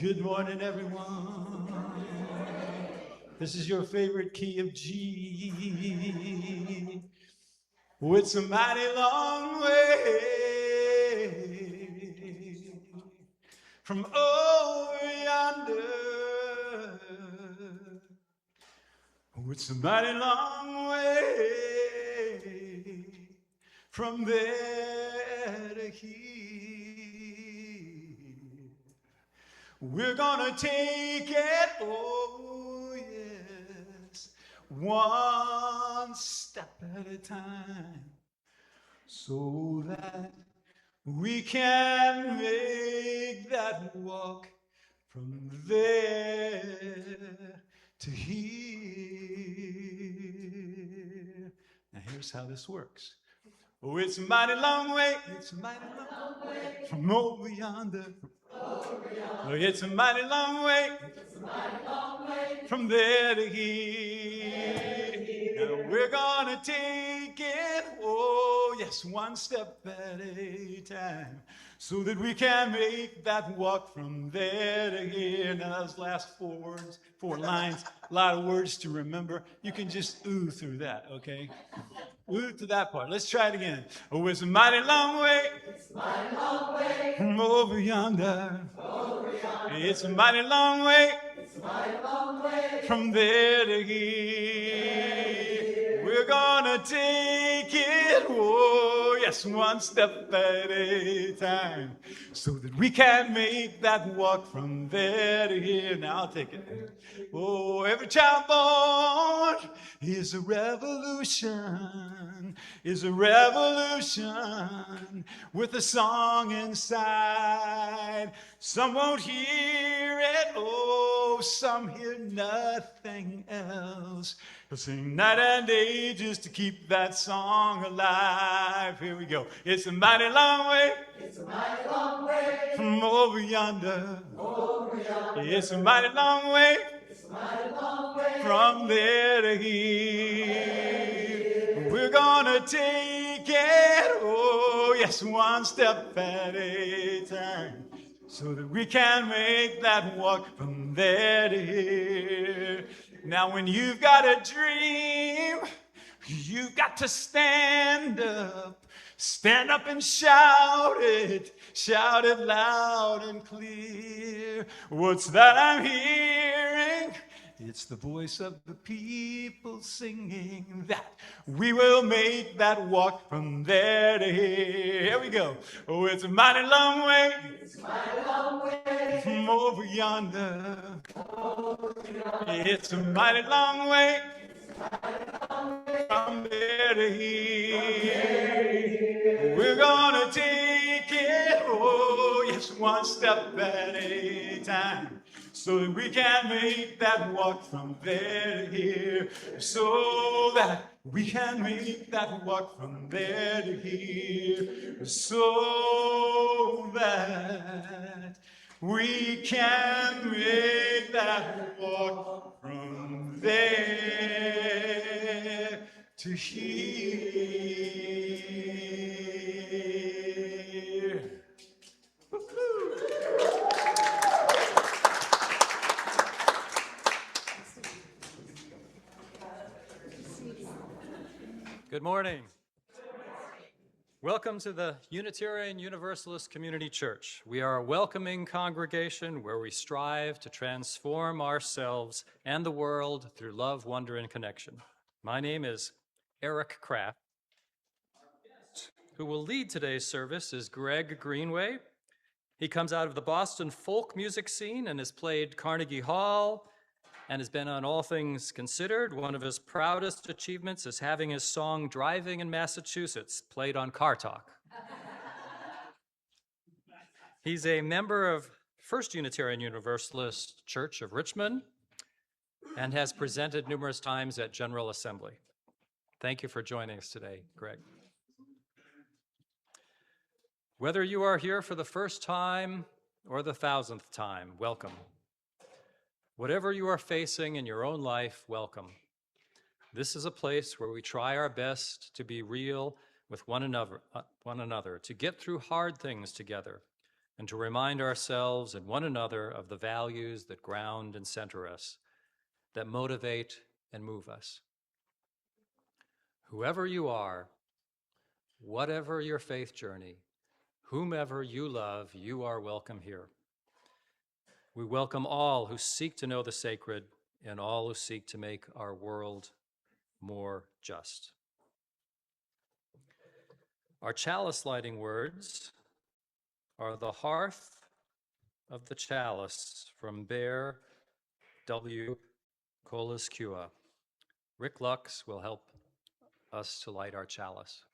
Good morning, everyone. This is your favorite key of G. Oh, it's a mighty long way from over yonder. Oh, it's a mighty long way from there to here. We're gonna take it, oh yes, one step at a time, so that we can make that walk from there to here. Now here's how this works. Oh, it's a mighty long way, it's a mighty long way from over yonder. Oh, it's a mighty long way, from there to here. Now we're gonna take it, oh yes, one step at a time, so that we can make that walk from there to here. Now those last four lines, a lot of words to remember. You can just ooh through that, okay? Ooh to that part. Let's try it again. Oh, it's a mighty long way, from over yonder. It's a mighty long way, from there to here. We're gonna take it, oh yes, one step at a time, so that we can make that walk from there to here. Now I'll take it. Oh, every child born is a revolution, with a song inside. Some won't hear it, oh, some hear nothing else. They'll sing night and day just to keep that song alive. Here we go. It's a mighty long way, from over yonder. It's a mighty long way, from there to here. We're gonna take it, oh yes, one step at a time, so that we can make that walk from there to here. Now when you've got a dream, you've got to stand up and shout it loud and clear. What's that I'm hearing? It's the voice of the people singing that we will make that walk from there to here. Here we go. Oh, it's a mighty long way, from over yonder. It's a mighty long way, from there to here. We're gonna take it, oh yes, one step at a time, so that we can make that walk from there to here. So that we can make that walk from there to here. So that we can make that walk from there to here. Woo-hoo. Good morning. Welcome to the Unitarian Universalist Community Church. We are a welcoming congregation where we strive to transform ourselves and the world through love, wonder, and connection. My name is Eric Kraft. Who will lead today's service is Greenway. He comes out of the Boston folk music scene and has played Carnegie Hall and has been on All Things Considered. One of his proudest achievements is having his song Driving in Massachusetts played on Car Talk. He's a member of First Unitarian Universalist Church of Richmond and has presented numerous times at General Assembly. Thank you for joining us today, Greg. Whether you are here for the first time or the 1,000th time, welcome. Whatever you are facing in your own life, welcome. This is a place where we try our best to be real with one another, to get through hard things together, and to remind ourselves and one another of the values that ground and center us, that motivate and move us. Whoever you are, whatever your faith journey, whomever you love, you are welcome here. We welcome all who seek to know the sacred and all who seek to make our world more just. Our chalice lighting words are the hearth of the chalice from Bear W. Colaskua. Rick Lux will help us to light our chalice.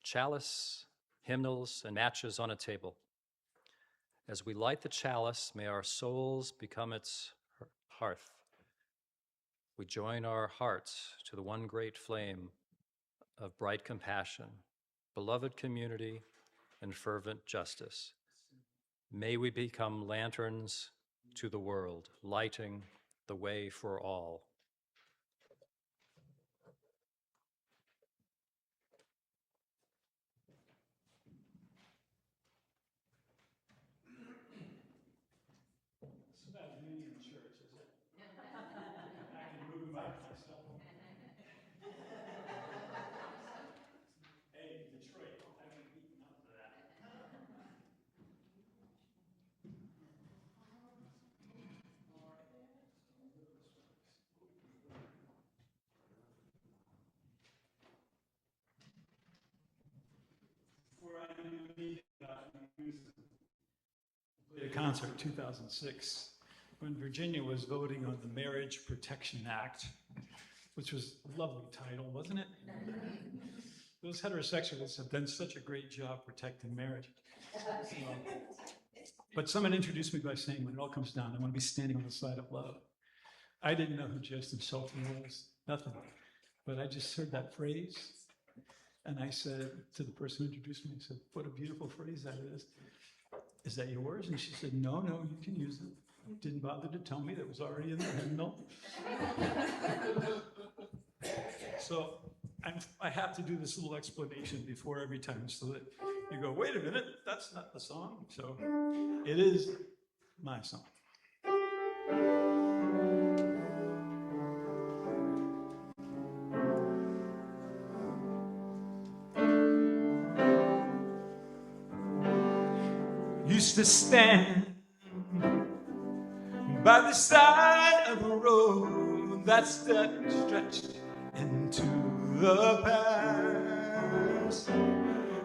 Chalice, hymnals, and matches on a table. As we light the chalice, may our souls become its hearth. We join our hearts to the one great flame of bright compassion, beloved community, and fervent justice. May we become lanterns to the world, lighting the way for all. So that's Union Church, is it? I can move by myself. Hey, Detroit, I've been beaten up for that. Before I knew me, played a concert in 2006 when Virginia was voting on the Marriage Protection Act, which was a lovely title, wasn't it? Those heterosexuals have done such a great job protecting marriage. But someone introduced me by saying, when it all comes down, I want to be standing on the side of love. I didn't know who Justin Shelton was, nothing. But I just heard that phrase, and I said to the person who introduced me, I said, what a beautiful phrase that is. Is that yours? And she said, no, you can use it. Didn't bother to tell me that was already in the hymnal. So I have to do this little explanation before every time so that you go, wait a minute, that's not the song. So it is my song. Used to stand by the side of a road that stretched into the past.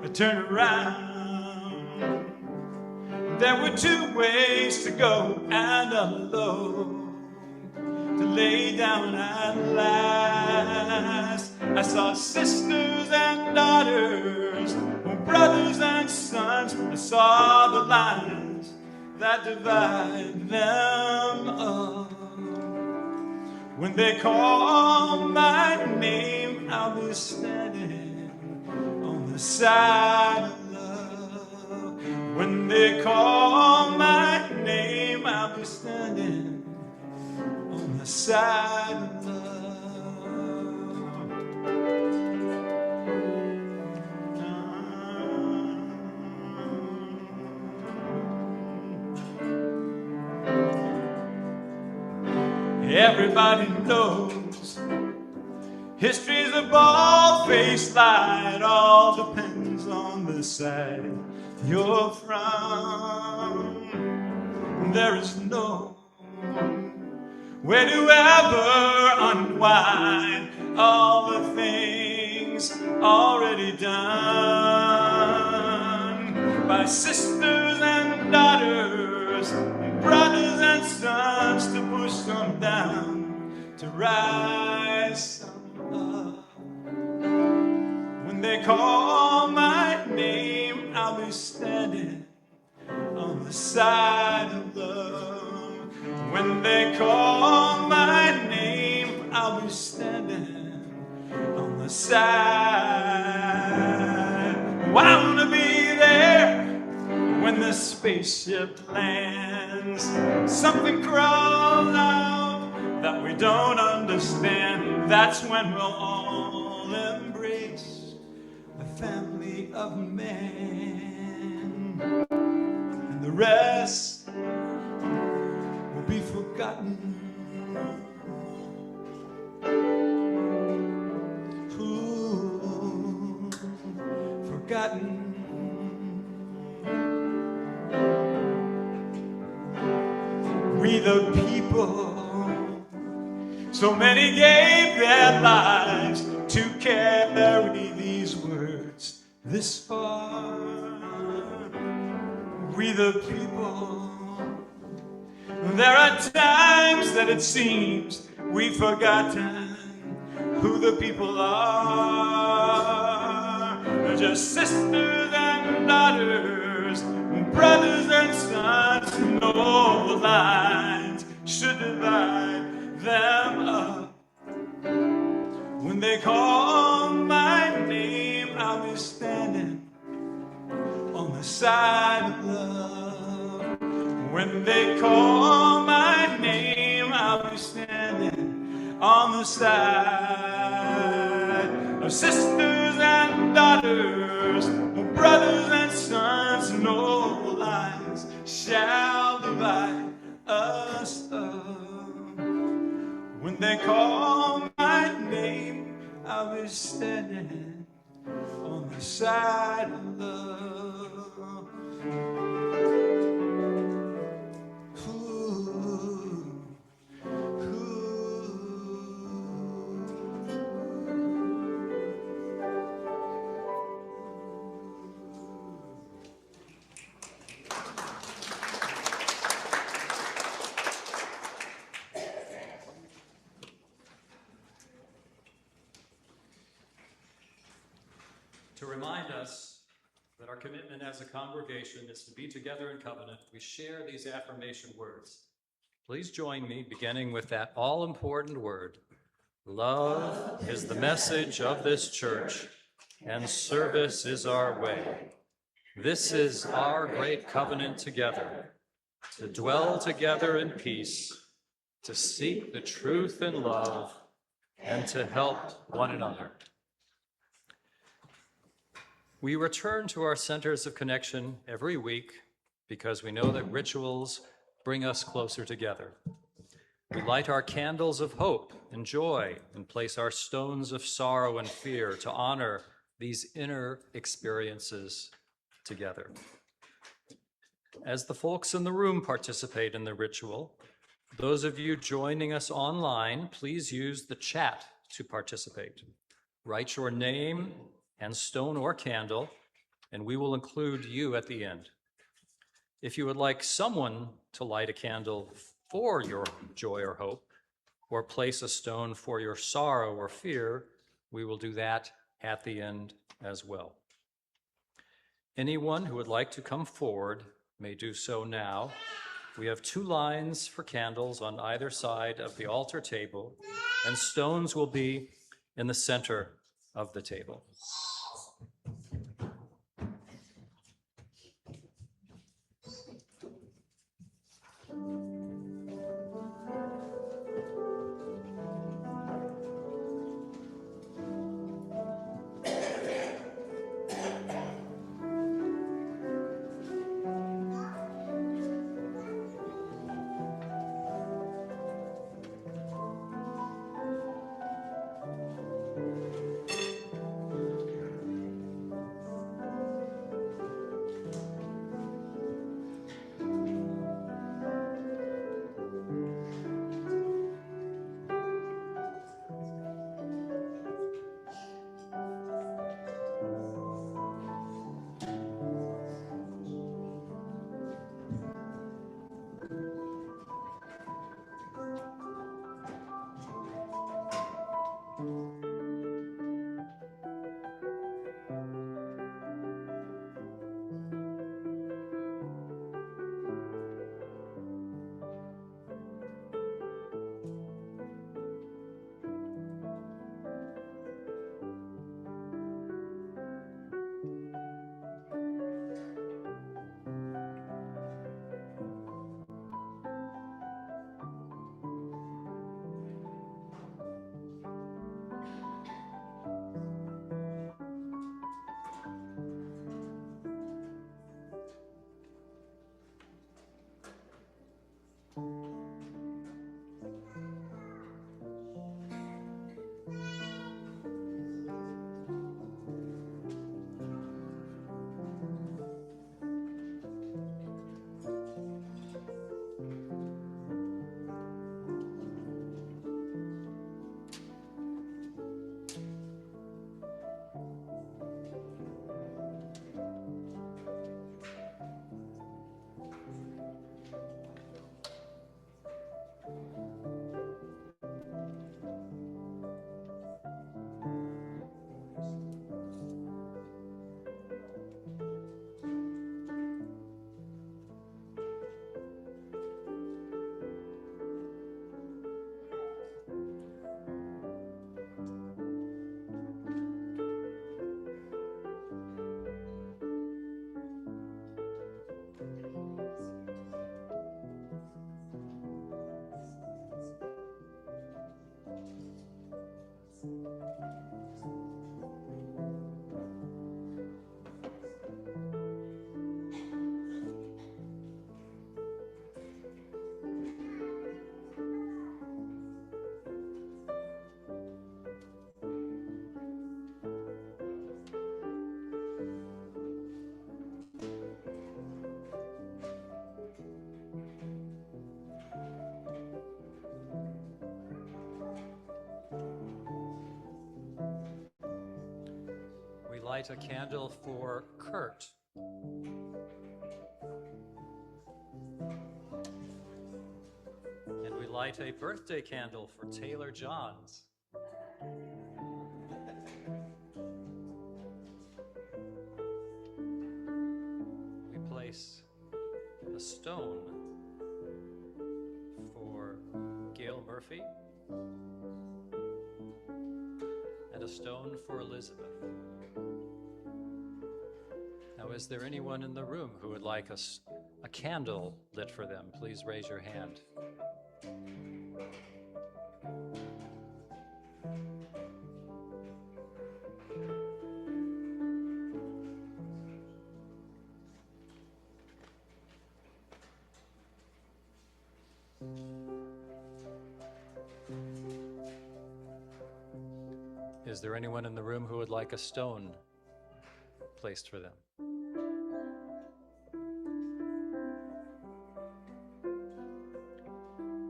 I turned around, there were two ways to go and a load to lay down at last. I saw sisters and daughters, brothers and sons. I saw the lines that divide them up. When they call my name, I'll be standing on the side of love. When they call my name, I'll be standing on the side of love. Everybody knows history's a bald-faced lie. It all depends on the side you're from. There is no way to ever unwind all the things already done by sisters and daughters, brothers and sons, to push some down, to rise some up. When they call my name, I'll be standing on the side of love. When they call my name, I'll be standing on the side. Oh, I want to be there when the spaceship lands. Something crawls out that we don't understand. That's when we'll all embrace the family of man, and the rest will be forgotten. Ooh, forgotten. We the people, so many gave their lives to carry these words this far. We the people, there are times that it seems we've forgotten who the people are. They're just sisters and daughters, brothers and sons. No lines should divide them up. When they call my name, I'll be standing on the side of love. When they call my name, I'll be standing on the side of sisters and daughters, brothers and sons. No lines shall divide us up. When they call my name, I'll be standing on the side of love. Ooh, To remind us that our commitment as a congregation is to be together in covenant, we share these affirmation words. Please join me, beginning with that all-important word. Love is the message of this church, and service is our way. This is our great covenant together, to dwell together in peace, to seek the truth in love, and to help one another. We return to our centers of connection every week because we know that rituals bring us closer together. We light our candles of hope and joy and place our stones of sorrow and fear to honor these inner experiences together. As the folks in the room participate in the ritual, those of you joining us online, please use the chat to participate. Write your name and stone or candle, and we will include you at the end. If you would like someone to light a candle for your joy or hope, or place a stone for your sorrow or fear, we will do that at the end as well. Anyone who would like to come forward may do so now. We have 2 lines for candles on either side of the altar table, and stones will be in the center of the table. light a candle for Kurt. And we light a birthday candle for Taylor Johns. We place a stone for Gail Murphy and a stone for Elizabeth. Now, is there anyone in the room who would like a candle lit for them? Please raise your hand. Is there anyone in the room who would like a stone placed for them?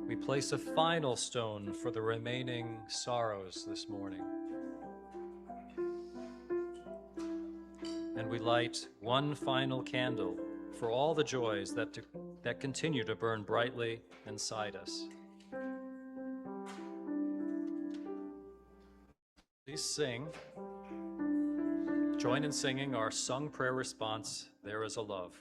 We place a final stone for the remaining sorrows this morning. And we light one final candle for all the joys that continue to burn brightly inside us. Please sing. Join in singing our sung prayer response, There is a Love.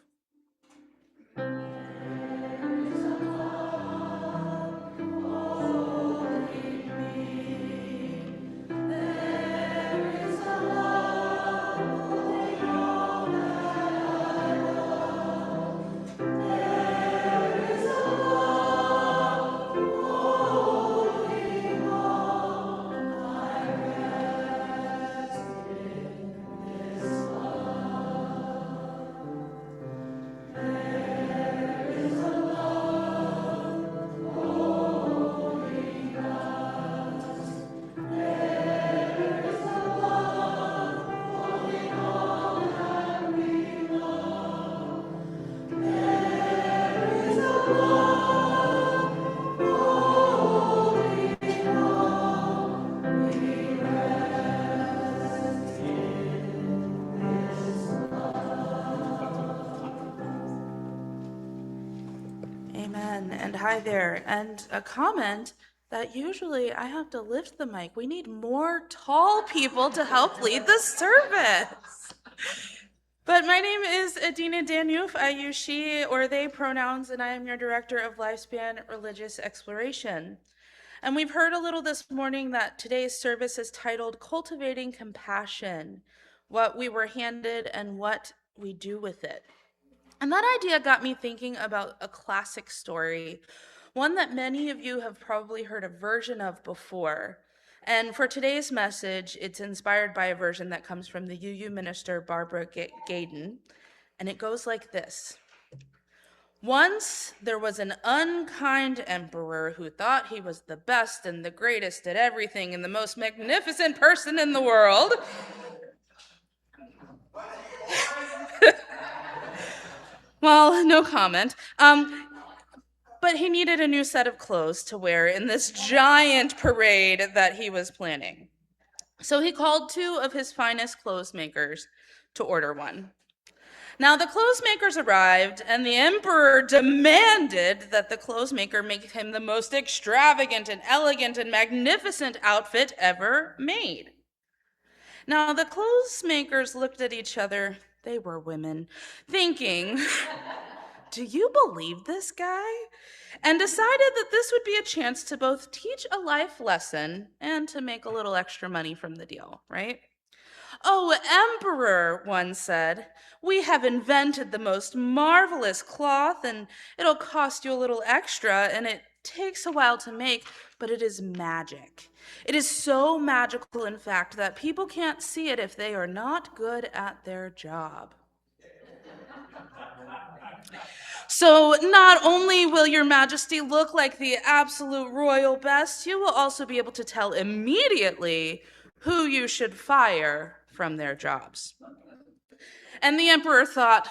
Hi there, and a comment that usually I have to lift the mic. We need more tall people to help lead the service. But my name is Adina Danuf. I use she or they pronouns, and I am your director of Lifespan Religious Exploration. And we've heard a little this morning that today's service is titled Cultivating Compassion, what we were handed and what we do with it. And that idea got me thinking about a classic story, one that many of you have probably heard a version of before. And for today's message, it's inspired by a version that comes from the UU minister Barbara Gaydon, and it goes like this. Once there was an unkind emperor who thought he was the best and the greatest at everything and the most magnificent person in the world. Well, no comment. But he needed a new set of clothes to wear in this giant parade that he was planning. So he called 2 of his finest clothes makers to order one. Now the clothes makers arrived, and the emperor demanded that the clothes maker make him the most extravagant and elegant and magnificent outfit ever made. Now the clothes makers looked at each other, they were women, thinking, do you believe this guy? And decided that this would be a chance to both teach a life lesson and to make a little extra money from the deal, right? Oh, Emperor, one said, we have invented the most marvelous cloth, and it'll cost you a little extra, and it takes a while to make, but it is magic. It is so magical, in fact, that people can't see it if they are not good at their job. So not only will your majesty look like the absolute royal best, you will also be able to tell immediately who you should fire from their jobs. And the emperor thought,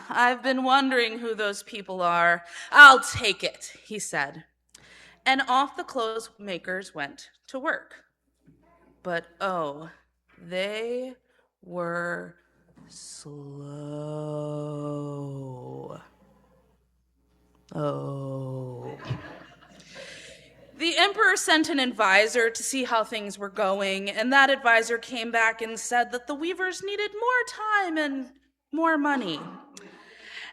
I've been wondering who those people are. I'll take it, he said. And off the clothes makers went to work. But oh, they were slow. Oh. The emperor sent an advisor to see how things were going, and that advisor came back and said that the weavers needed more time and more money.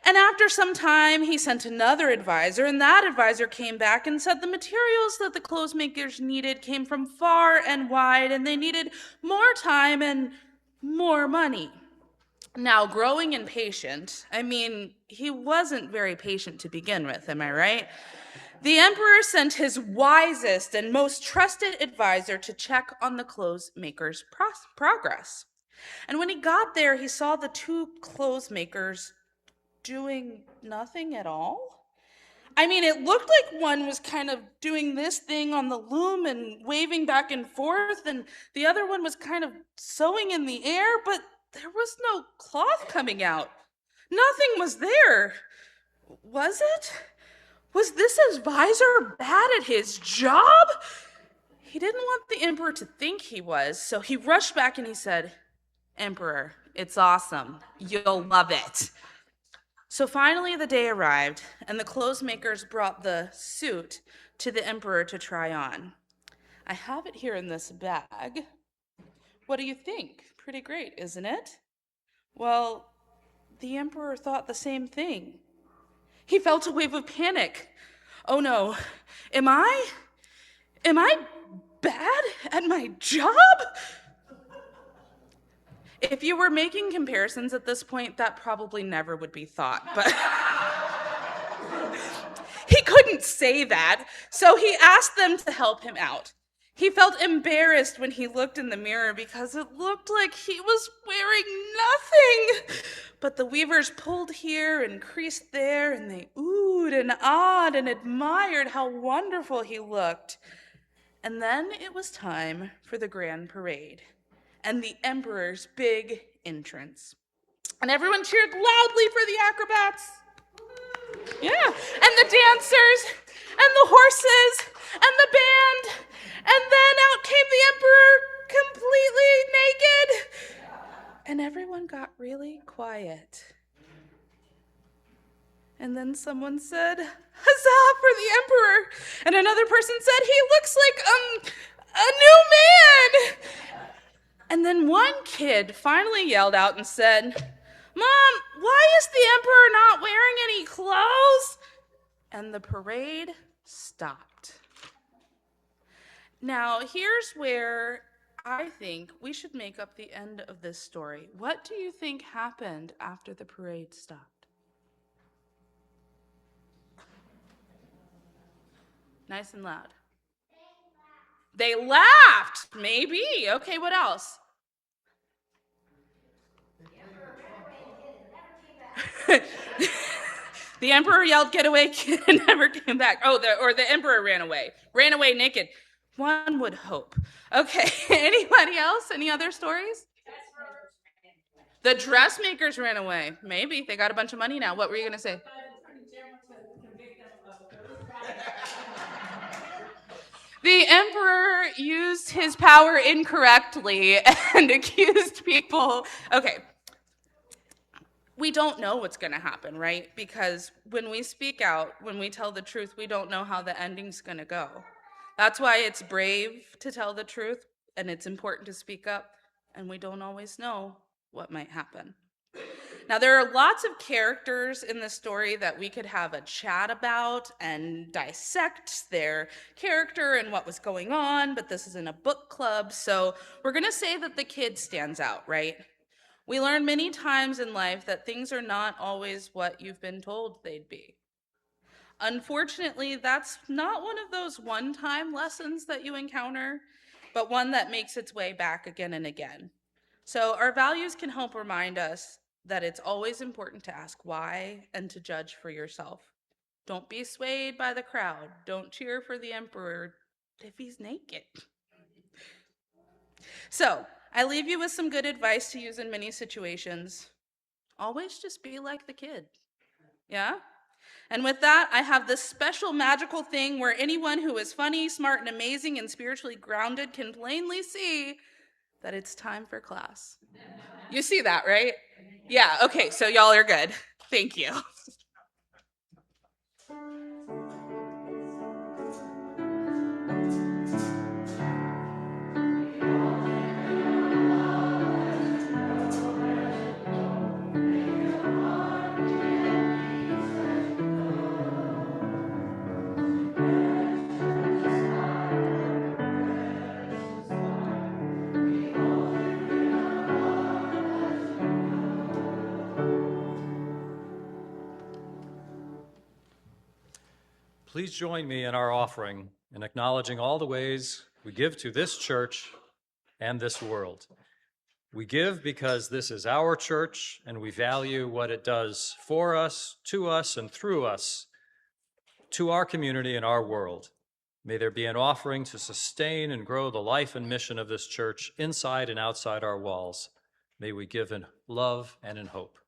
And after some time, he sent another advisor, and that advisor came back and said the materials that the clothes makers needed came from far and wide, and they needed more time and more money. Now, growing impatient, he wasn't very patient to begin with, am I right? The emperor sent his wisest and most trusted advisor to check on the clothes maker's progress. And when he got there, he saw the two clothes makers doing nothing at all. It looked like one was kind of doing this thing on the loom and waving back and forth, and the other one was kind of sewing in the air, but there was no cloth coming out. Nothing was there. Was it? Was this advisor bad at his job? He didn't want the emperor to think he was, so he rushed back and he said, "Emperor, it's awesome. You'll love it." So finally the day arrived, and the clothes makers brought the suit to the emperor to try on. I have it here in this bag. What do you think? Pretty great, isn't it? Well, the emperor thought the same thing. He felt a wave of panic. Oh no, am I bad at my job? If you were making comparisons at this point, that probably never would be thought, but he couldn't say that, so he asked them to help him out. He felt embarrassed when he looked in the mirror because it looked like he was wearing nothing. But the weavers pulled here and creased there, and they oohed and awed and admired how wonderful he looked. And then it was time for the grand parade and the emperor's big entrance. And everyone cheered loudly for the acrobats. Yeah, and the dancers, and the horses, and the band, and then out came the emperor completely naked. And everyone got really quiet. And then someone said, "Huzzah for the emperor!" And another person said, "He looks like a new man!" And then one kid finally yelled out and said, "Mom, why is the emperor not wearing any clothes?" And the parade stopped. Now, here's where I think we should make up the end of this story. What do you think happened after the parade stopped? Nice and loud. They laughed, maybe. Okay, what else? The emperor yelled, "Get away," kid, and never came back. Oh, the emperor ran away naked. One would hope. Okay, anybody else? Any other stories? The dressmakers ran away. Maybe. They got a bunch of money now. What were you going to say? The emperor used his power incorrectly and accused people. Okay. We don't know what's going to happen, right? Because when we speak out, when we tell the truth, we don't know how the ending's going to go. That's why it's brave to tell the truth, and it's important to speak up, and we don't always know what might happen. Now, there are lots of characters in the story that we could have a chat about and dissect their character and what was going on, but this isn't a book club, so we're going to say that the kid stands out, right? We learn many times in life that things are not always what you've been told they'd be. Unfortunately, that's not one of those one-time lessons that you encounter, but one that makes its way back again and again. So our values can help remind us that it's always important to ask why and to judge for yourself. Don't be swayed by the crowd. Don't cheer for the emperor if he's naked. So, I leave you with some good advice to use in many situations. Always just be like the kid. Yeah? And with that, I have this special magical thing where anyone who is funny, smart, and amazing and spiritually grounded can plainly see that it's time for class. You see that, right? Yeah, okay, so y'all are good. Thank you. Please join me in our offering in acknowledging all the ways we give to this church and this world. We give because this is our church and we value what it does for us, and through us, to our community and our world. May there be an offering to sustain and grow the life and mission of this church inside and outside our walls. May we give in love and in hope.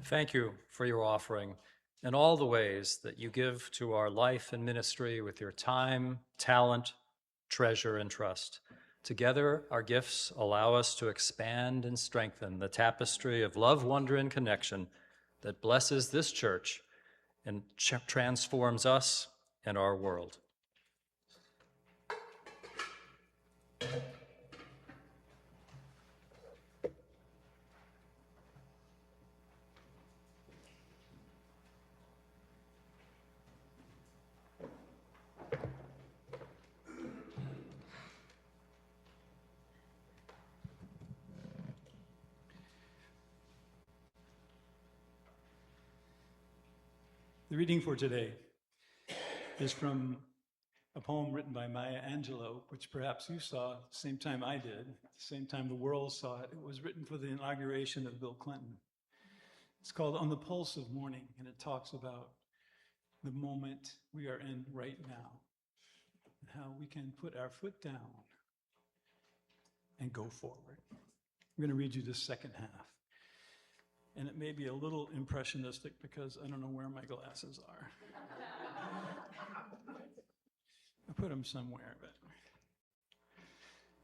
Thank you for your offering and all the ways that you give to our life and ministry with your time, talent, treasure, and trust. Together, our gifts allow us to expand and strengthen the tapestry of love, wonder, and connection that blesses this church and transforms us and our world. The reading for today is from a poem written by Maya Angelou, which perhaps you saw at the same time I did, at the same time the world saw it. It was written for the inauguration of Bill Clinton. It's called On the Pulse of Morning, and it talks about the moment we are in right now, and how we can put our foot down and go forward. I'm going to read you the second half. And it may be a little impressionistic because I don't know where my glasses are. I put them somewhere, but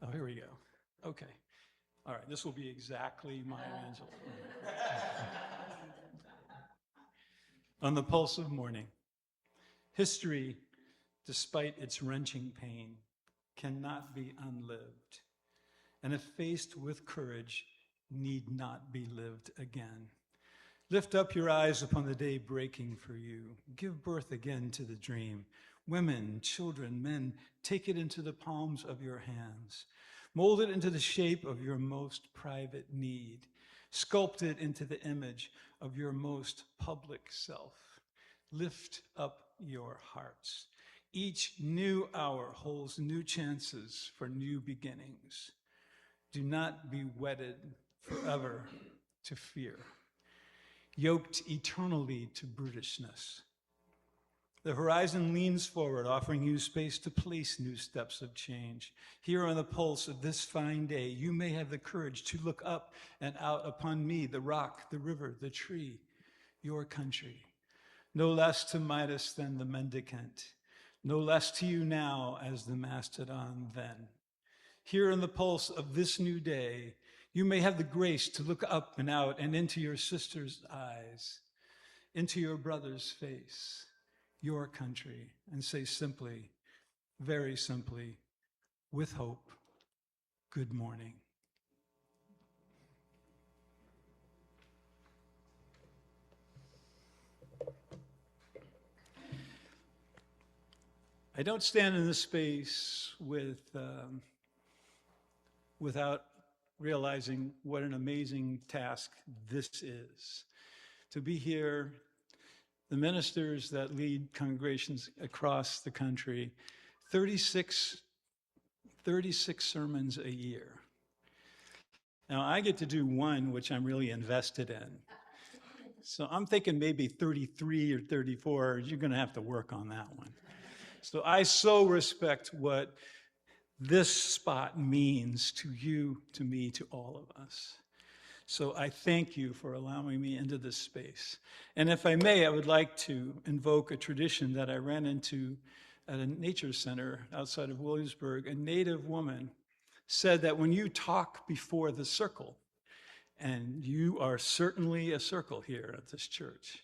oh, here we go. Okay. All right, this will be exactly Maya Angelou. On the pulse of morning. History, despite its wrenching pain, cannot be unlived. And if faced with courage, need not be lived again. Lift up your eyes upon the day breaking for you. Give birth again to the dream. Women, children, men, take it into the palms of your hands. Mold it into the shape of your most private need. Sculpt it into the image of your most public self. Lift up your hearts. Each new hour holds new chances for new beginnings. Do not be wedded forever to fear, yoked eternally to brutishness. The horizon leans forward, offering you space to place new steps of change. Here on the pulse of this fine day, you may have the courage to look up and out upon me, the rock, the river, the tree, your country. No less to Midas than the mendicant, no less to you now as the mastodon then. Here in the pulse of this new day, you may have the grace to look up and out and into your sister's eyes, into your brother's face, your country, and say simply, very simply, with hope, good morning. I don't stand in this space without realizing what an amazing task this is. To be here, the ministers that lead congregations across the country, 36 sermons a year. Now, I get to do one, which I'm really invested in. So I'm thinking maybe 33 or 34, you're going to have to work on that one. So I so respect what this spot means to you, to me, to all of us. So I thank you for allowing me into this space. And if I may, I would like to invoke a tradition that I ran into at a nature center outside of Williamsburg. A Native woman said that when you talk before the circle, and you are certainly a circle here at this church,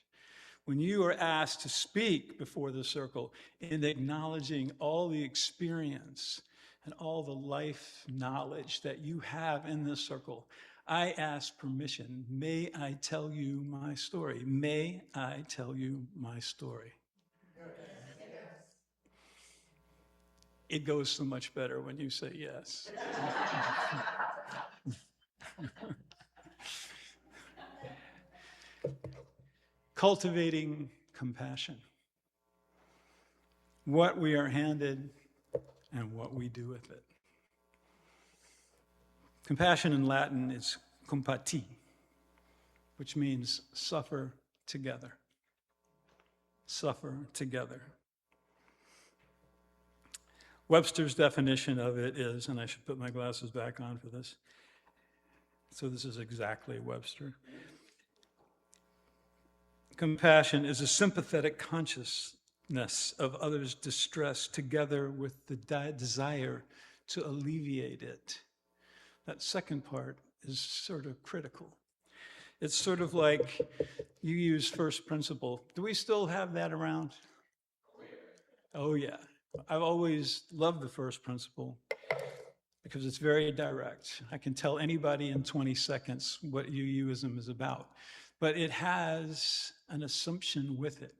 when you are asked to speak before the circle in acknowledging all the experience and all the life knowledge that you have in this circle, I ask permission. May I tell you my story? May I tell you my story? Yes. It goes so much better when you say yes. Cultivating compassion. What we are handed and what we do with it. Compassion in Latin is compati, which means suffer together. Suffer together. Webster's definition of it is, and I should put my glasses back on for this, so this is exactly Webster. Compassion is a sympathetic consciousness of others' distress together with the desire to alleviate it. That second part is sort of critical. It's sort of like you use first principle. Do we still have that around? Oh, yeah. I've always loved the first principle because it's very direct. I can tell anybody in 20 seconds what UUism is about. But it has an assumption with it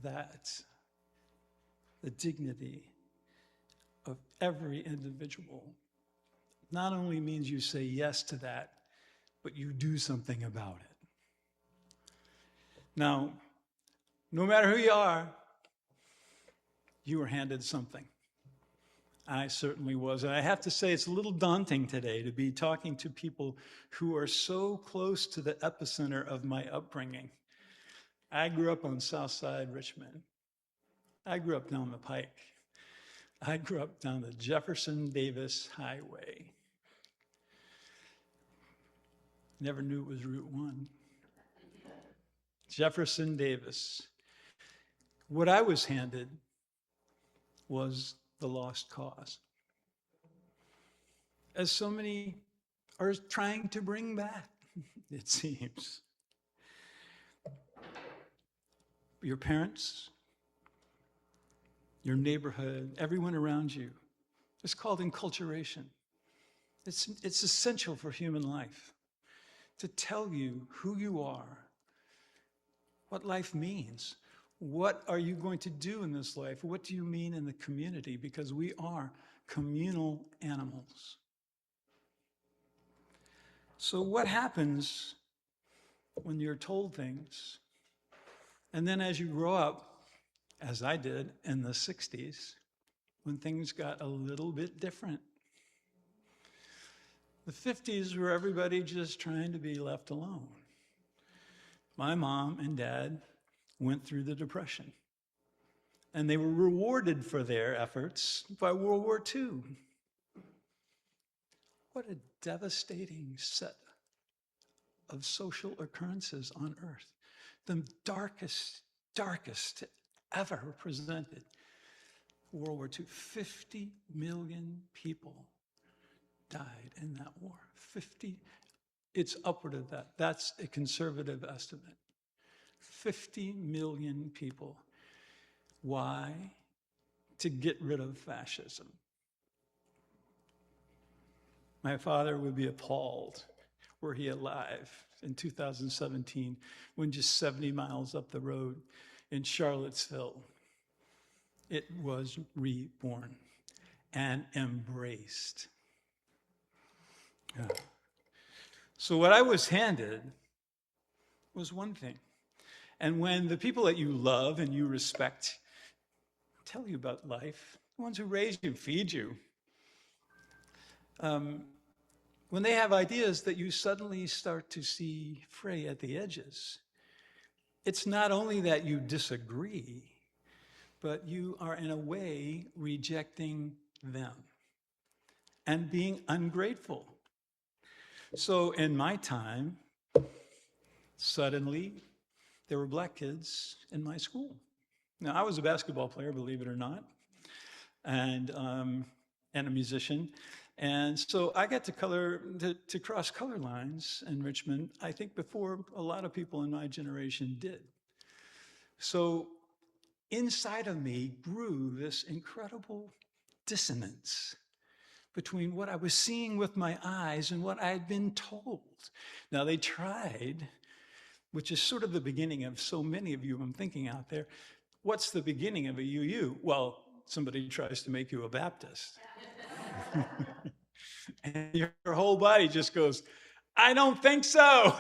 that the dignity of every individual not only means you say yes to that, but you do something about it. Now, no matter who you were handed something. I certainly was. And I have to say, it's a little daunting today to be talking to people who are so close to the epicenter of my upbringing. I grew up on South Side Richmond. I grew up down the Pike. I grew up down the Jefferson Davis Highway. Never knew it was Route 1. Jefferson Davis. What I was handed was the lost cause. As so many are trying to bring back, it seems. Your parents, your neighborhood, everyone around you. It's called enculturation. It's essential for human life to tell you who you are, what life means, What are you going to do in this life? What do you mean in the community? Because we are communal animals. So what happens when you're told things, and then as you grow up, as I did in the 60s, when things got a little bit different? The 50s were everybody just trying to be left alone. My mom and dad went through the Depression, and they were rewarded for their efforts by World War II. What a devastating set of social occurrences on earth. The darkest ever presented. World War II, 50 million people died in that war. 50, it's upward of that. That's a conservative estimate. 50 million people. Why? To get rid of fascism. My father would be appalled were he alive in 2017 when just 70 miles up the road in Charlottesville, it was reborn and embraced. Yeah. So what I was handed was one thing. And when the people that you love and you respect tell you about life, the ones who raise you, feed you, when they have ideas that you suddenly start to see fray at the edges, it's not only that you disagree, but you are in a way rejecting them and being ungrateful. So in my time, suddenly there were black kids in my school. Now, I was a basketball player, believe it or not, and a musician. And so I got to cross color lines in Richmond, I think before a lot of people in my generation did. So inside of me grew this incredible dissonance between what I was seeing with my eyes and what I had been told. Now they tried, which is sort of the beginning of so many of you I'm thinking out there. What's the beginning of a UU? Well, somebody tries to make you a Baptist. And your whole body just goes, I don't think so.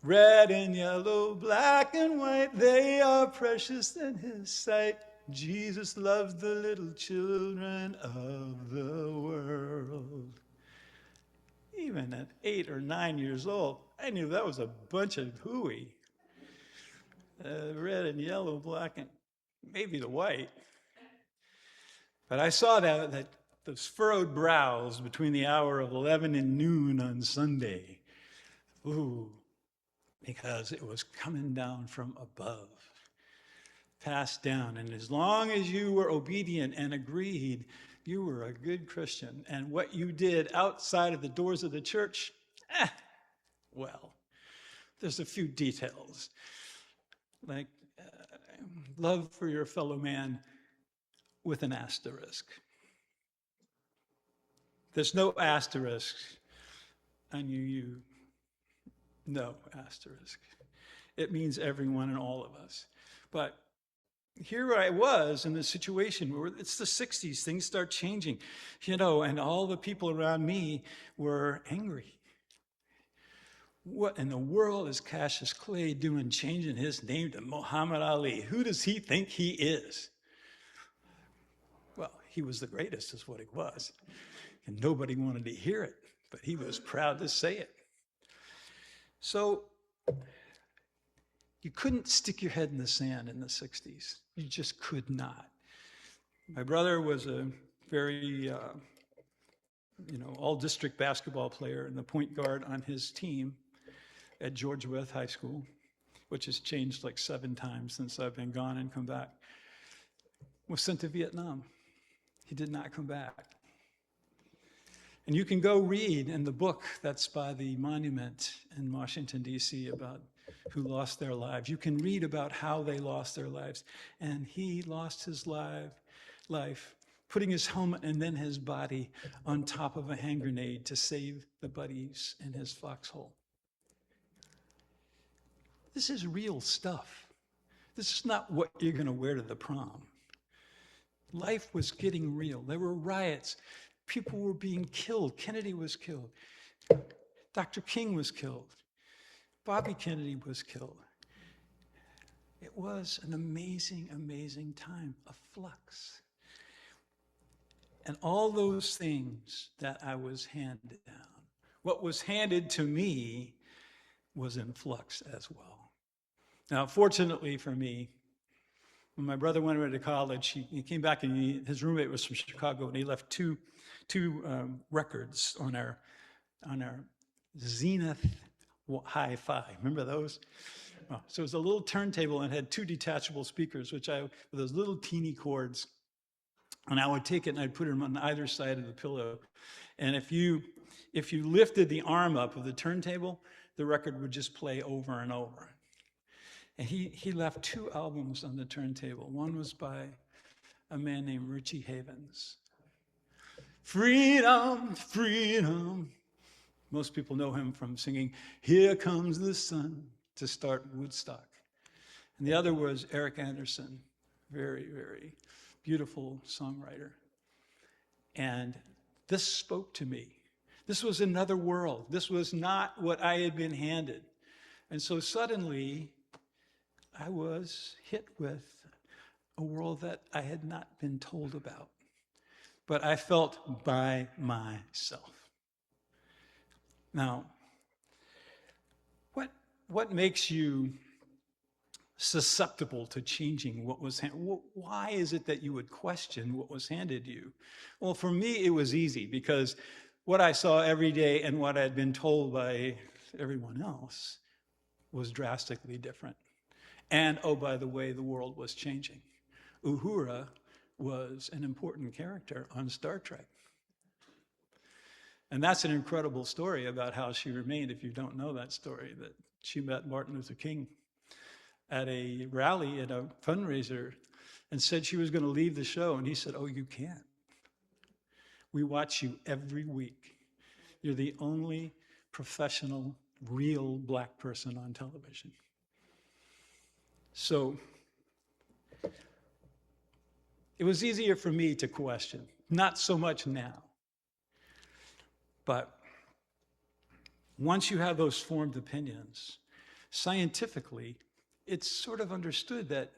Red and yellow, black and white, they are precious in his sight. Jesus loves the little children of the world. Even at 8 or 9 years old, I knew that was a bunch of hooey. Red and yellow, black and maybe the white. But I saw that those furrowed brows between the hour of 11 and noon on Sunday. Ooh, because it was coming down from above, passed down. And as long as you were obedient and agreed, you were a good Christian. And what you did outside of the doors of the church, well, there's a few details. Like love for your fellow man with an asterisk. There's no asterisk on you. No asterisk. It means everyone and all of us. But here I was in a situation where it's the 60s, things start changing, and all the people around me were angry. What in the world is Cassius Clay doing changing his name to Muhammad Ali? Who does he think he is? Well, he was the greatest is what he was. And nobody wanted to hear it, but he was proud to say it. So you couldn't stick your head in the sand in the 60s. You just could not. My brother was a very, all-district basketball player and the point guard on his team at George Wythe High School, which has changed like 7 times since I've been gone and come back, was sent to Vietnam. He did not come back. And you can go read in the book that's by the monument in Washington, D.C. about who lost their lives. You can read about how they lost their lives. And he lost his life putting his helmet and then his body on top of a hand grenade to save the buddies in his foxhole. This is real stuff. This is not what you're going to wear to the prom. Life was getting real. There were riots. People were being killed. Kennedy was killed. Dr. King was killed. Bobby Kennedy was killed. It was an amazing, amazing time of flux. And all those things that I was handed down, what was handed to me was in flux as well. Now, fortunately for me, when my brother went away to college, he came back and his roommate was from Chicago, and he left two records on our Zenith Hi-Fi. Remember those? Oh, so it was a little turntable and had two detachable speakers, with those little teeny cords. And I would take it and I'd put them on either side of the pillow. And if you lifted the arm up of the turntable, the record would just play over and over. And he left two albums on the turntable. One was by a man named Richie Havens. Freedom, freedom. Most people know him from singing Here Comes the Sun to start Woodstock. And the other was Eric Anderson, very, very beautiful songwriter. And this spoke to me. This was another world. This was not what I had been handed. And so suddenly, I was hit with a world that I had not been told about, but I felt by myself. Now, what makes you susceptible to changing what was handed? Why is it that you would question what was handed you? Well, for me, it was easy because what I saw every day and what I'd been told by everyone else was drastically different. And, oh, by the way, the world was changing. Uhura was an important character on Star Trek. And that's an incredible story about how she remained, if you don't know that story, that she met Martin Luther King at a rally, at a fundraiser, and said she was going to leave the show. And he said, oh, you can't. We watch you every week. You're the only professional, real black person on television. So it was easier for me to question, not so much now. But once you have those formed opinions, scientifically, it's sort of understood that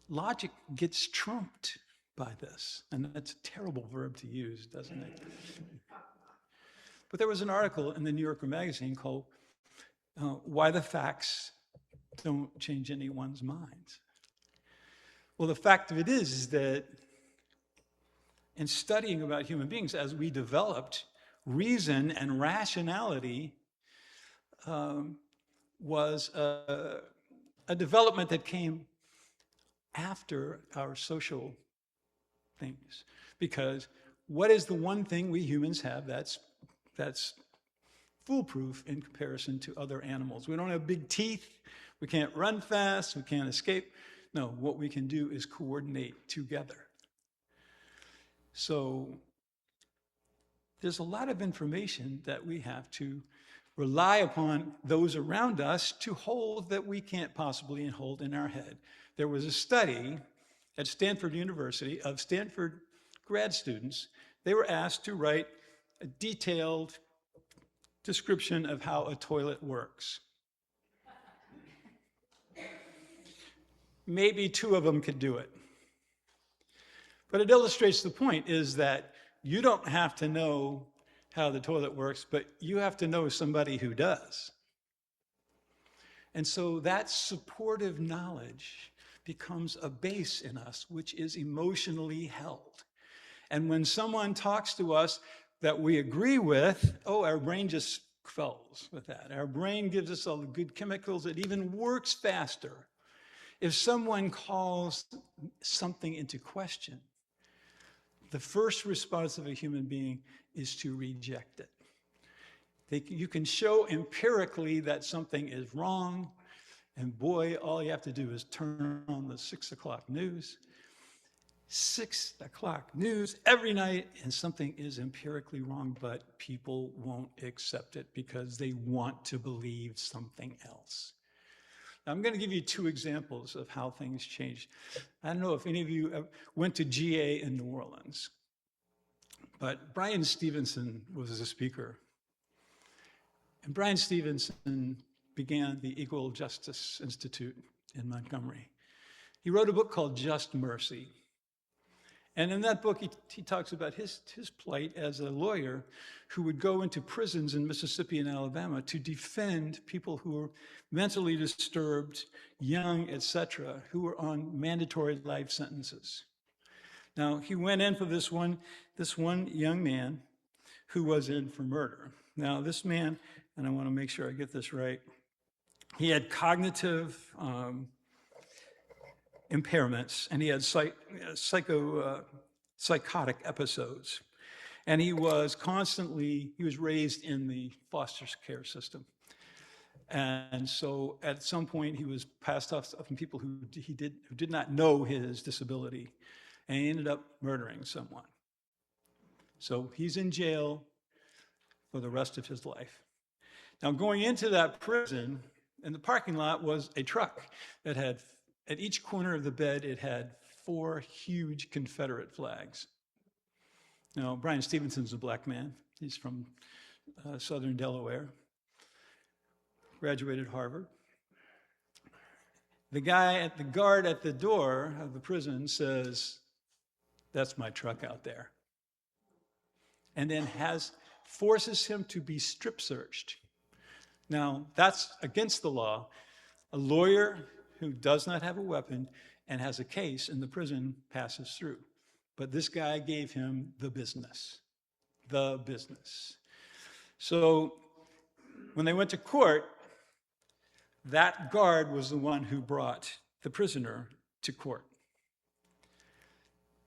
logic gets trumped by this. And that's a terrible verb to use, doesn't it? But there was an article in the New Yorker magazine called Why the Facts Don't Change Anyone's Minds. Well, the fact of it is that in studying about human beings, as we developed, reason and rationality was a development that came after our social things. Because what is the one thing we humans have that's foolproof in comparison to other animals? We don't have big teeth. We can't run fast. We can't escape. No, what we can do is coordinate together. So there's a lot of information that we have to rely upon those around us to hold that we can't possibly hold in our head. There was a study at Stanford University of Stanford grad students. They were asked to write a detailed description of how a toilet works. Maybe two of them could do it. But it illustrates the point is that you don't have to know how the toilet works, but you have to know somebody who does. And so that supportive knowledge becomes a base in us, which is emotionally held. And when someone talks to us that we agree with, oh, our brain just quells with that. Our brain gives us all the good chemicals. It even works faster. If someone calls something into question, the first response of a human being is to reject it. You can show empirically that something is wrong, and boy, all you have to do is turn on the 6 o'clock news. 6 o'clock news every night, and something is empirically wrong, but people won't accept it because they want to believe something else. Now, I'm going to give you 2 examples of how things changed. I don't know if any of you went to GA in New Orleans, but Brian Stevenson was a speaker. And Brian Stevenson began the Equal Justice Institute in Montgomery. He wrote a book called Just Mercy. And in that book, he talks about his plight as a lawyer who would go into prisons in Mississippi and Alabama to defend people who were mentally disturbed, young, etc., who were on mandatory life sentences. Now, he went in for this one young man who was in for murder. Now, this man, and I want to make sure I get this right, he had cognitive impairments, and he had psychotic episodes. And he was raised in the foster care system. And so at some point he was passed off on people who did not know his disability, and he ended up murdering someone. So he's in jail for the rest of his life. Now, going into that prison, in the parking lot was a truck that had, at each corner of the bed, it had 4 huge Confederate flags. Now, Brian Stevenson's a black man. He's from southern Delaware, graduated Harvard. The guard at the door of the prison says, "That's my truck out there." And then forces him to be strip searched. Now, that's against the law. A lawyer who does not have a weapon and has a case in the prison passes through. But this guy gave him the business. So when they went to court, that guard was the one who brought the prisoner to court.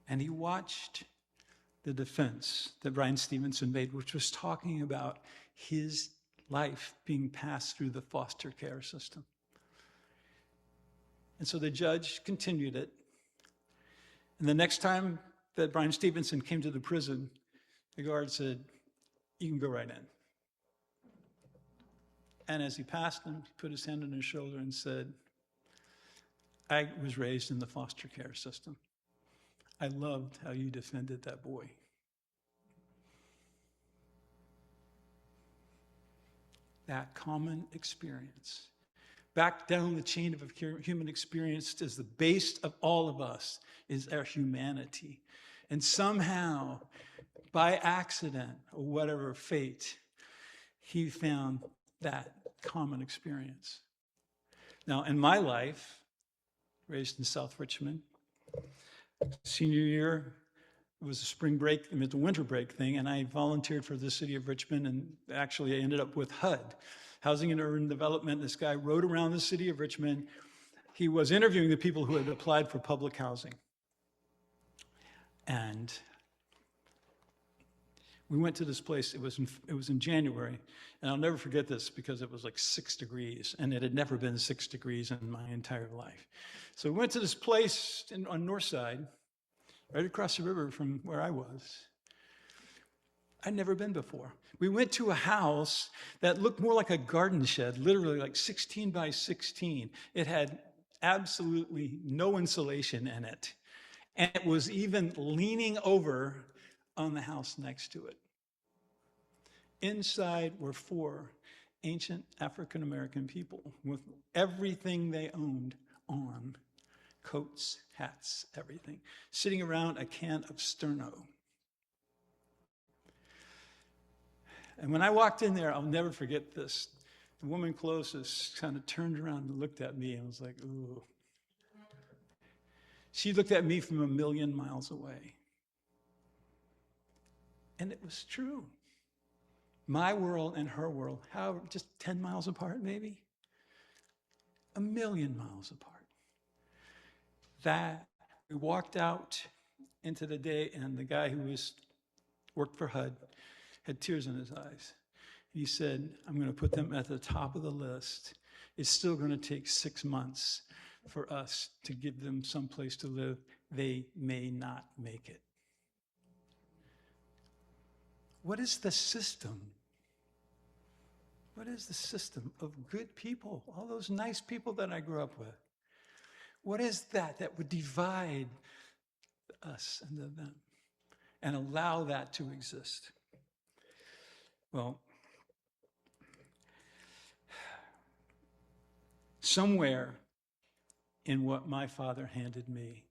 And he watched the defense that Brian Stevenson made, which was talking about his life being passed through the foster care system. And so the judge continued it. And the next time that Brian Stevenson came to the prison, the guard said, "You can go right in." And as he passed him, he put his hand on his shoulder and said, "I was raised in the foster care system. I loved how you defended that boy." That common experience, back down the chain of human experience, is the base of all of us, is our humanity. And somehow, by accident or whatever fate, he found that common experience. Now, in my life, raised in South Richmond, senior year, it was a spring break, it's a winter break thing, and I volunteered for the city of Richmond, and actually I ended up with HUD, Housing and Urban Development. This guy rode around the city of Richmond. He was interviewing the people who had applied for public housing. And we went to this place, it was in January, and I'll never forget this because it was like 6 degrees, and it had never been 6 degrees in my entire life. So we went to this place on North Side, right across the river from where I was. I'd never been before. We went to a house that looked more like a garden shed, literally like 16 by 16. It had absolutely no insulation in it. And it was even leaning over on the house next to it. Inside were 4 ancient African-American people with everything they owned on. Coats, hats, everything, sitting around a can of Sterno. And when I walked in there, I'll never forget this. The woman closest kind of turned around and looked at me and was like, "Ooh." She looked at me from a million miles away. And it was true. My world and her world, just 10 miles apart maybe? A million miles apart. That we walked out into the day, and the guy who worked for HUD had tears in his eyes. He said, "I'm going to put them at the top of the list. It's still going to take 6 months, for us to give them some place to live, they may not make it. What is the system? What is the system of good people, all those nice people that I grew up with? What is that would divide us and them and allow that to exist? Well, somewhere in what my father handed me,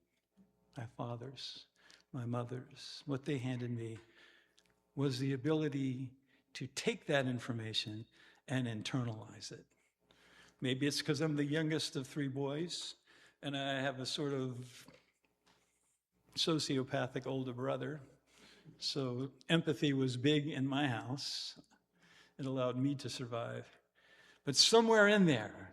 my fathers, my mothers, what they handed me was the ability to take that information and internalize it. Maybe it's because I'm the youngest of 3 boys and I have a sort of sociopathic older brother. So empathy was big in my house. It allowed me to survive. But somewhere in there,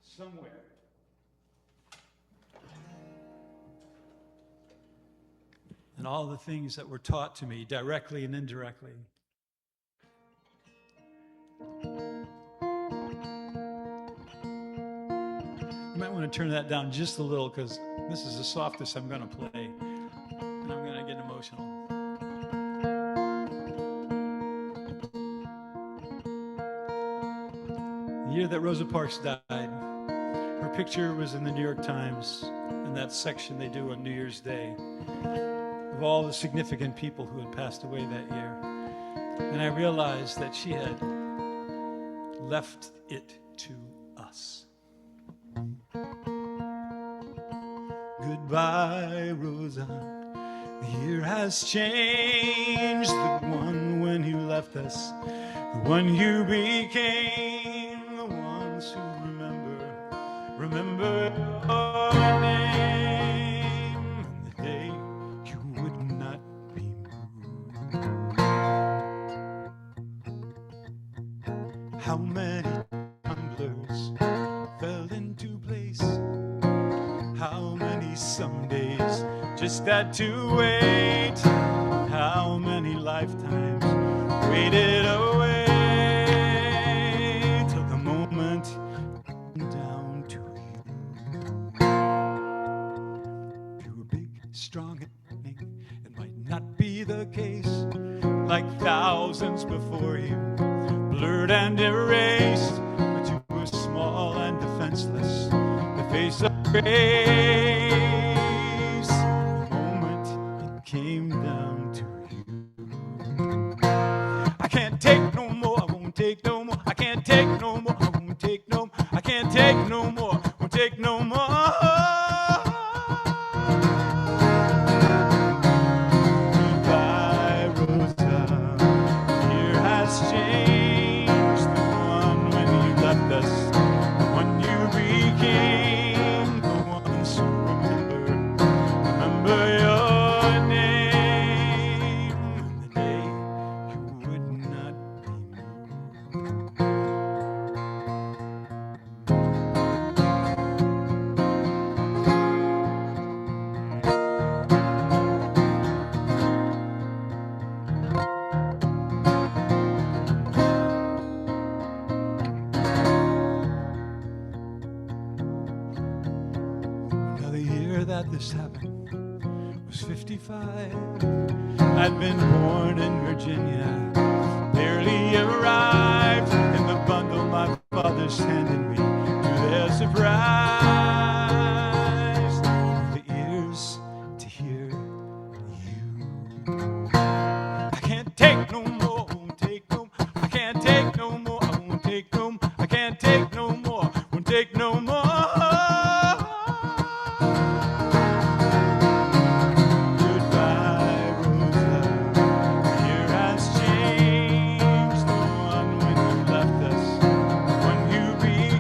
somewhere, and all the things that were taught to me directly and indirectly. You might want to turn that down just a little because this is the softest I'm going to play, and I'm going to get emotional. The year that Rosa Parks died, her picture was in the New York Times, in that section they do on New Year's Day, of all the significant people who had passed away that year. And I realized that she had left it to us. Goodbye, Rosa. The year has changed. The one when you left us, the one you became, the ones who remember your name, and the day you would not be moved. How many tumblers fell into place? How many some days just had to wait? How many lifetimes waited away till the moment came down to you? You were big, strong, and it might not be the case, like thousands before you, blurred and erased, but you were small and defenseless, the face of grace. The moment it came down to you. I can't take no more, I won't take no more. I can't take no more, I won't take no more. I can't take no more, won't take no more. Goodbye, Rosa. The year has changed. The one when you left us, the one you became, the ones who remember your name, and the day you would not be moved. Now the year that this happened was 55. I'd been born in Virginia, barely arrived in the bundle my father's handed me to their surprise. The ears to hear you. I can't take no more, won't take no more. I can't take no more, I won't take no more. I can't take no more, won't take no more. Goodbye, Rosa. The year has changed. The one when you left us, the one you became.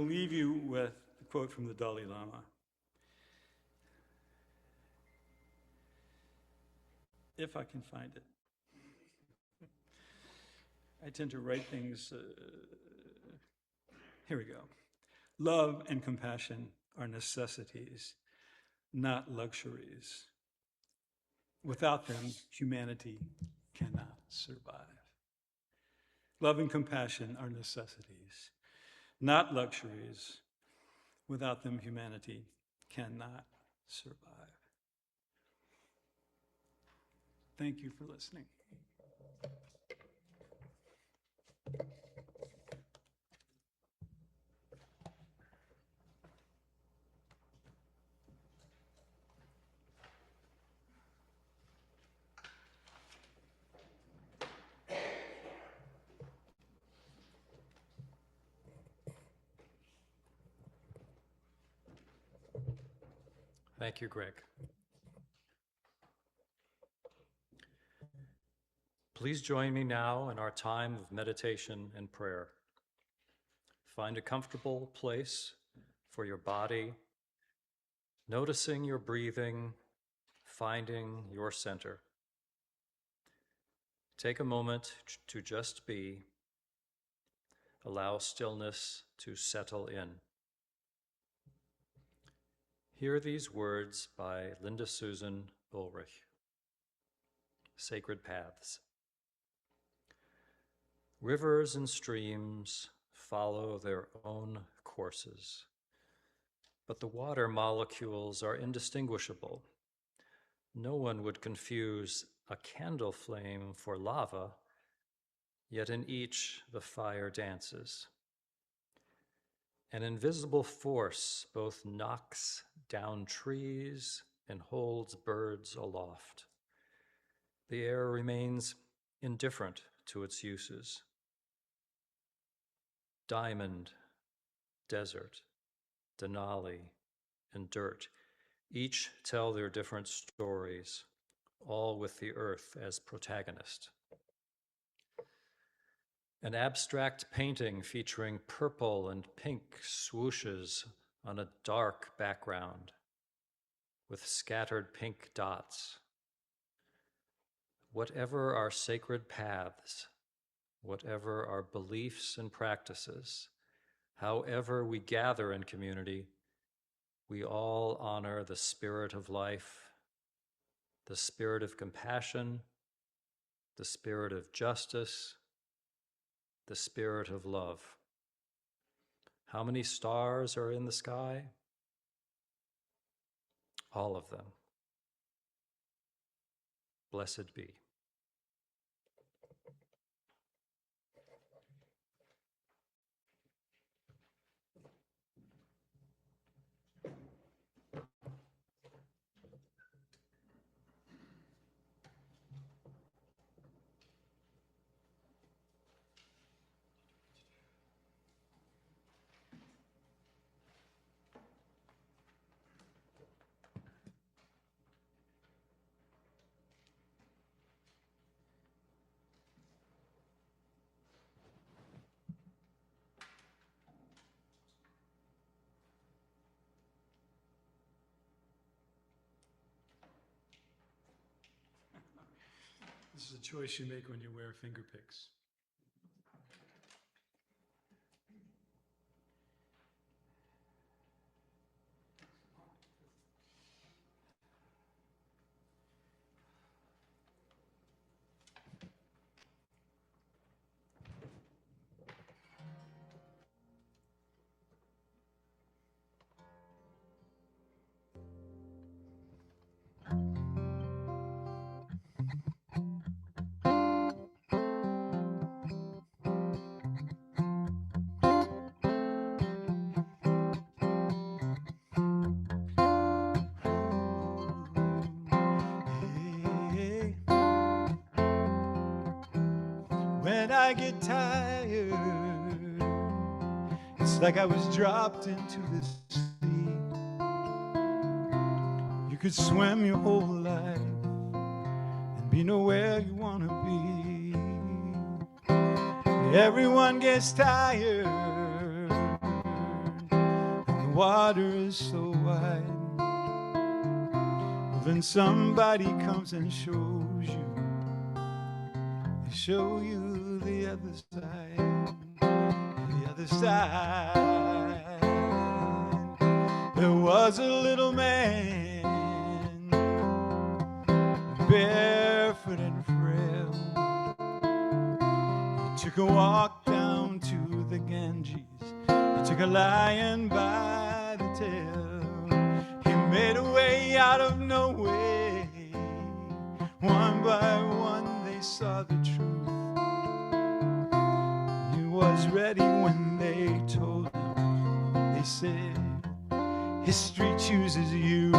to leave you with a quote from the Dalai Lama. If I can find it. I tend to write things. Here we go. Love and compassion are necessities, not luxuries. Without them, humanity cannot survive. Love and compassion are necessities, not luxuries. Without them, humanity cannot survive. Thank you for listening. Thank you, Greg. Please join me now in our time of meditation and prayer. Find a comfortable place for your body, noticing your breathing, finding your center. Take a moment to just be. Allow stillness to settle in. Hear these words by Linda Susan Ulrich. Sacred Paths. Rivers and streams follow their own courses, but the water molecules are indistinguishable. No one would confuse a candle flame for lava, yet in each the fire dances. An invisible force both knocks down trees and holds birds aloft. The air remains indifferent to its uses. Diamond, desert, Denali, and dirt, each tell their different stories, all with the earth as protagonist. An abstract painting featuring purple and pink swooshes on a dark background with scattered pink dots. Whatever our sacred paths, whatever our beliefs and practices, however we gather in community, we all honor the spirit of life, the spirit of compassion, the spirit of justice, the spirit of love. How many stars are in the sky? All of them. Blessed be. This is a choice you make when you wear finger picks. When I get tired, it's like I was dropped into the sea. You could swim your whole life and be nowhere you want to be. Everyone gets tired, water is so wide. Well, then somebody comes and shows you. They show you the other side. The other side. There was a little man, barefoot and frail. He took a walk down to the Ganges. He took a lion by the tail. He made a way out of no way. One by one they saw the truth. He was ready when they told him. They said, history chooses you.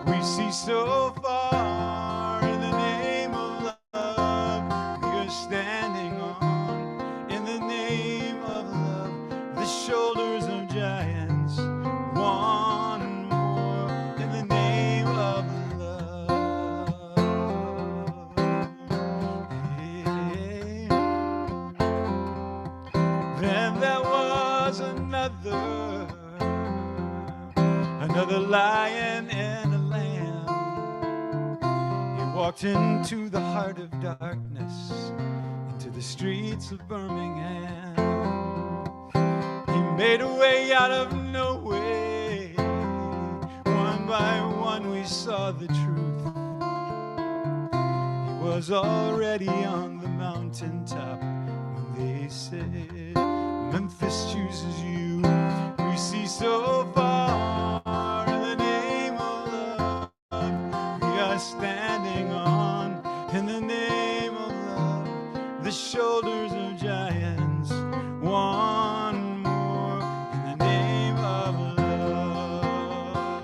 We see so far in the name of love. We are standing on, in the name of love, the shoulders of giants. One more in the name of love. Yeah. Then there was another lion and a lamb. He walked into the heart of darkness, into the streets of Birmingham. He made a way out of no way. One by one we saw the truth. He was already on the mountaintop when they said, Memphis chooses you. We see so far in the name of love. We are standing on, in the name of love, the shoulders of giants. One more in the name of love.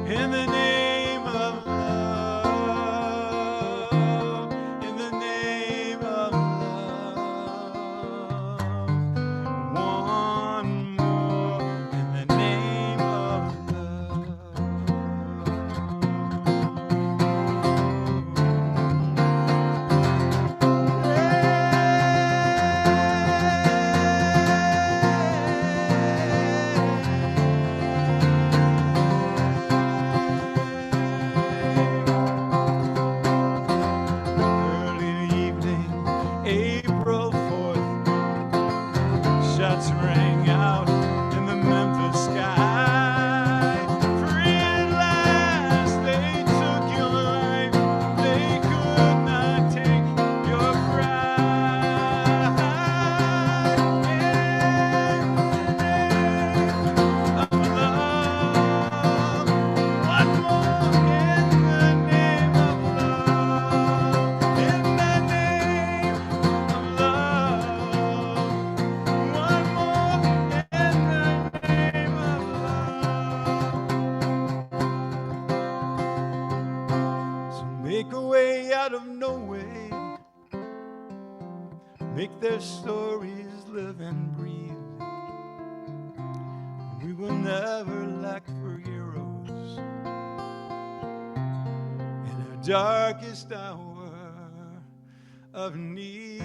In the name of love. In the name of love. One more in the name of early evening, April 4th, shots rang out in the Memphis sky. Free at last, they took your life. They could not take your pride. In the name of love, one more in the name of love. In the name of love, one more in the name of love. So make a way out of no way. Make their stories live and breathe. We will never lack for heroes in our darkest hour of need.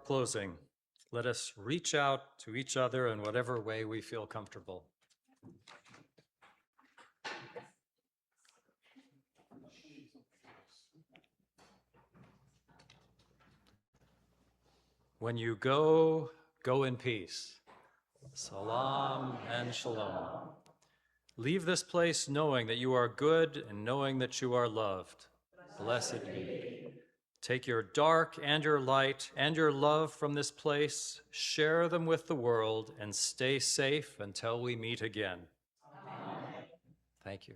Closing, let us reach out to each other in whatever way we feel comfortable. When you go, go in peace. Salam and shalom. Leave this place knowing that you are good and knowing that you are loved. Blessed be. Take your dark and your light and your love from this place, share them with the world, and stay safe until we meet again. Amen. Thank you.